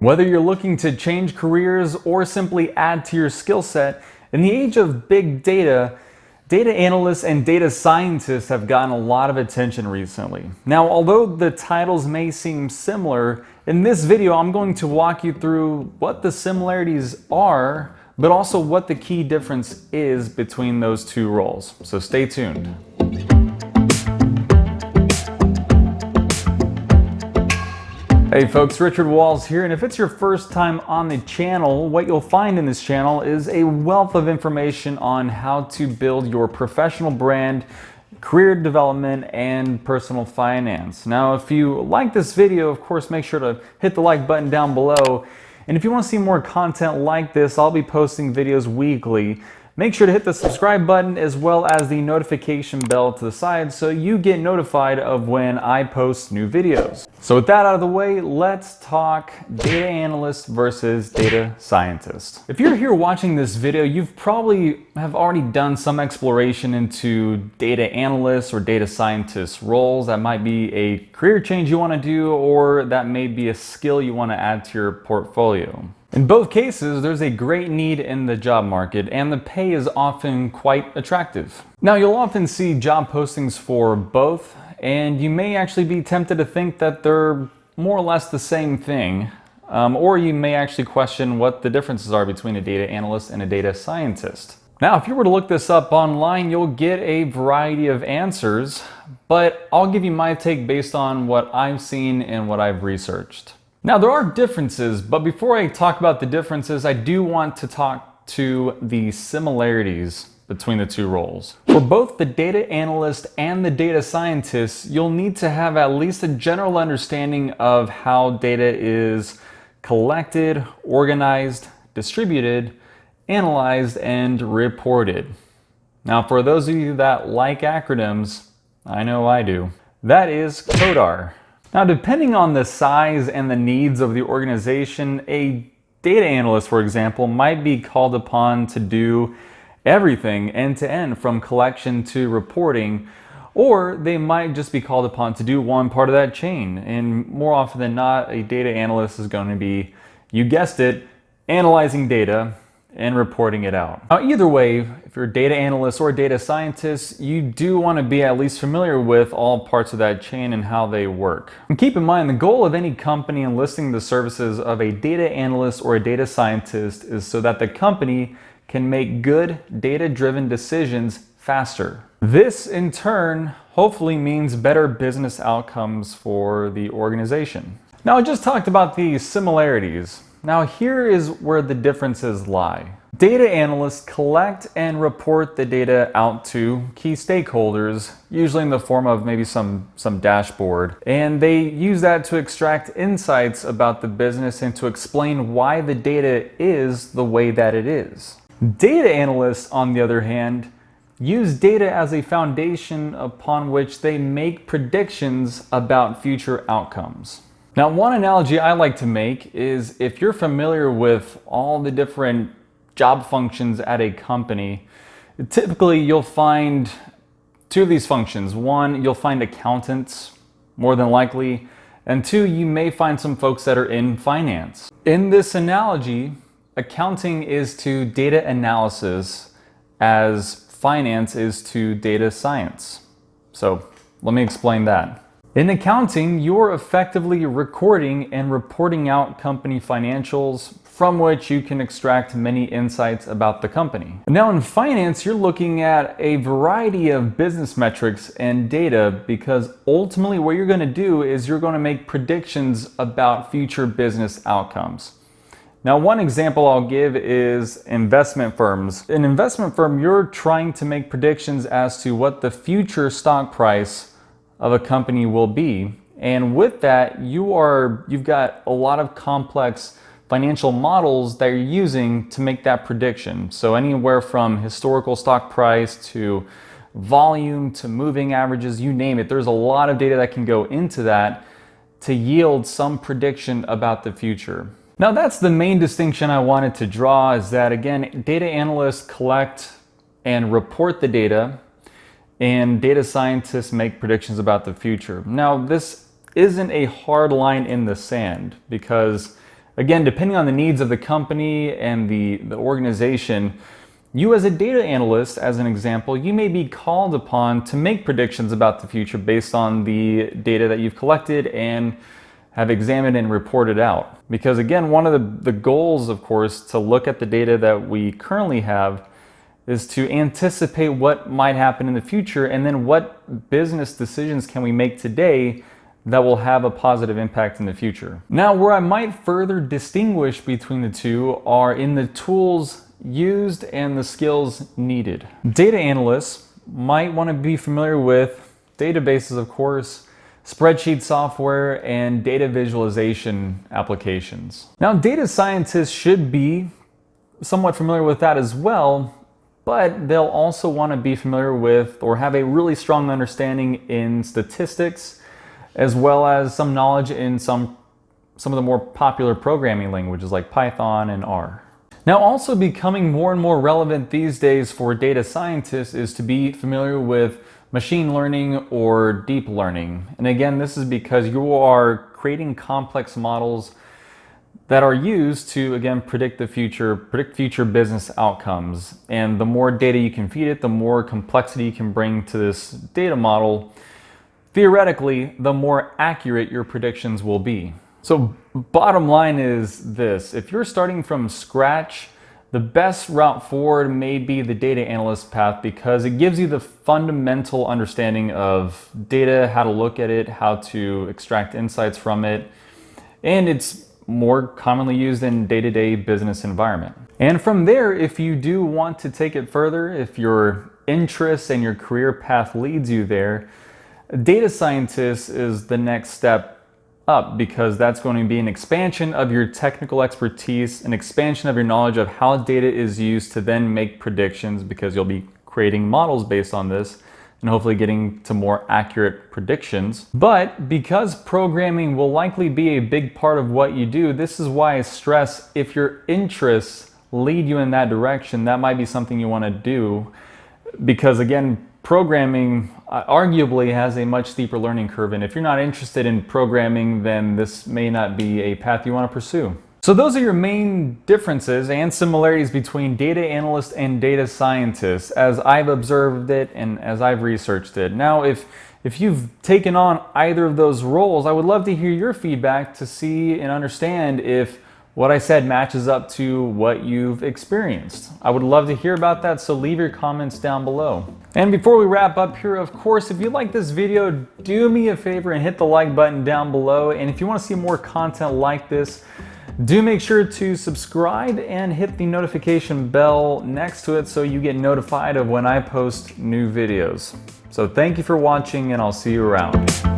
Whether you're looking to change careers or simply add to your skill set, in the age of big data, data analysts and data scientists have gotten a lot of attention recently. Now, although the titles may seem similar, in this video I'm going to walk you through what the similarities are, but also what the key difference is between those two roles. So stay tuned. Hey folks, Richard Walls here, and if it's your first time on the channel, what you'll find in this channel is a wealth of information on how to build your professional brand, career development, and personal finance. Now, if you like this video, of course, make sure to hit the like button down below. And if you want to see more content like this, I'll be posting videos weekly. Make sure to hit the subscribe button as well as the notification bell to the side so you get notified of when I post new videos. So with that out of the way, let's talk data analyst versus data scientist. If you're here watching this video, you've probably have already done some exploration into data analyst or data scientist roles. That might be a career change you want to do, or that may be a skill you want to add to your portfolio. In both cases, there's a great need in the job market, and the pay is often quite attractive. Now, you'll often see job postings for both, and you may actually be tempted to think that they're more or less the same thing, or you may actually question what the differences are between a data analyst and a data scientist. Now, if you were to look this up online, you'll get a variety of answers, but I'll give you my take based on what I've seen and what I've researched. Now, there are differences, but before I talk about the differences, I do want to talk to the similarities between the two roles. For both the data analyst and the data scientist, you'll need to have at least a general understanding of how data is collected, organized, distributed, analyzed, and reported. Now, for those of you that like acronyms, I know I do, that is CODAR. Now, depending on the size and the needs of the organization, a data analyst, for example, might be called upon to do everything end to end from collection to reporting, or they might just be called upon to do one part of that chain. And more often than not, a data analyst is going to be, you guessed it, analyzing data and reporting it out. Now, either way, if you're a data analyst or a data scientist, you do want to be at least familiar with all parts of that chain and how they work. And keep in mind, the goal of any company enlisting the services of a data analyst or a data scientist is so that the company can make good data-driven decisions faster. This, in turn, hopefully means better business outcomes for the organization. Now, I just talked about the similarities. Now, here is where the differences lie. Data analysts collect and report the data out to key stakeholders, usually in the form of maybe some dashboard, and they use that to extract insights about the business and to explain why the data is the way that it is. Data analysts, on the other hand, use data as a foundation upon which they make predictions about future outcomes. Now, one analogy I like to make is if you're familiar with all the different job functions at a company, typically you'll find two of these functions. One, you'll find accountants, more than likely, and two, you may find some folks that are in finance. In this analogy, accounting is to data analysis as finance is to data science. So let me explain that. In accounting, you're effectively recording and reporting out company financials from which you can extract many insights about the company. Now in finance, you're looking at a variety of business metrics and data because ultimately what you're going to do is you're going to make predictions about future business outcomes. Now, one example I'll give is investment firms. In an investment firm, you're trying to make predictions as to what the future stock price of a company will be, and with that you've got a lot of complex financial models that you're using to make that prediction. So anywhere from historical stock price to volume to moving averages, you name it, there's a lot of data that can go into that to yield some prediction about the future. Now, that's the main distinction I wanted to draw, is that again, data analysts collect and report the data, and data scientists make predictions about the future. Now, this isn't a hard line in the sand because Again, depending on the needs of the company and the organization, you as a data analyst, as an example, you may be called upon to make predictions about the future based on the data that you've collected and have examined and reported out. Because again, one of the goals, of course, to look at the data that we currently have is to anticipate what might happen in the future, and then what business decisions can we make today that will have a positive impact in the future. Now, where I might further distinguish between the two are in the tools used and the skills needed. Data analysts might want to be familiar with databases, of course, spreadsheet software, and data visualization applications. Now, data scientists should be somewhat familiar with that as well, but they'll also want to be familiar with or have a really strong understanding in statistics, as well as some knowledge in some of the more popular programming languages like Python and R. Now, also becoming more and more relevant these days for data scientists is to be familiar with machine learning or deep learning. And again, this is because you are creating complex models that are used to, again, predict future business outcomes. And the more data you can feed it, the more complexity you can bring to this data model. Theoretically, the more accurate your predictions will be. So bottom line is this: if you're starting from scratch, the best route forward may be the data analyst path, because it gives you the fundamental understanding of data, how to look at it, how to extract insights from it, and it's more commonly used in day-to-day business environment. And from there, if you do want to take it further, if your interests and your career path leads you there, data scientist is the next step up, because that's going to be an expansion of your technical expertise, an expansion of your knowledge of how data is used to then make predictions, because you'll be creating models based on this and hopefully getting to more accurate predictions. But because programming will likely be a big part of what you do, this is why I stress, if your interests lead you in that direction, that might be something you want to do, because again, programming arguably has a much steeper learning curve, and if you're not interested in programming, then this may not be a path you want to pursue. So those are your main differences and similarities between data analyst and data scientist, as I've observed it and as I've researched it. Now, if you've taken on either of those roles, I would love to hear your feedback to see and understand if what I said matches up to what you've experienced. I would love to hear about that, so leave your comments down below. And before we wrap up here, of course, if you like this video, do me a favor and hit the like button down below. And if you want to see more content like this, do make sure to subscribe and hit the notification bell next to it so you get notified of when I post new videos. So thank you for watching, and I'll see you around.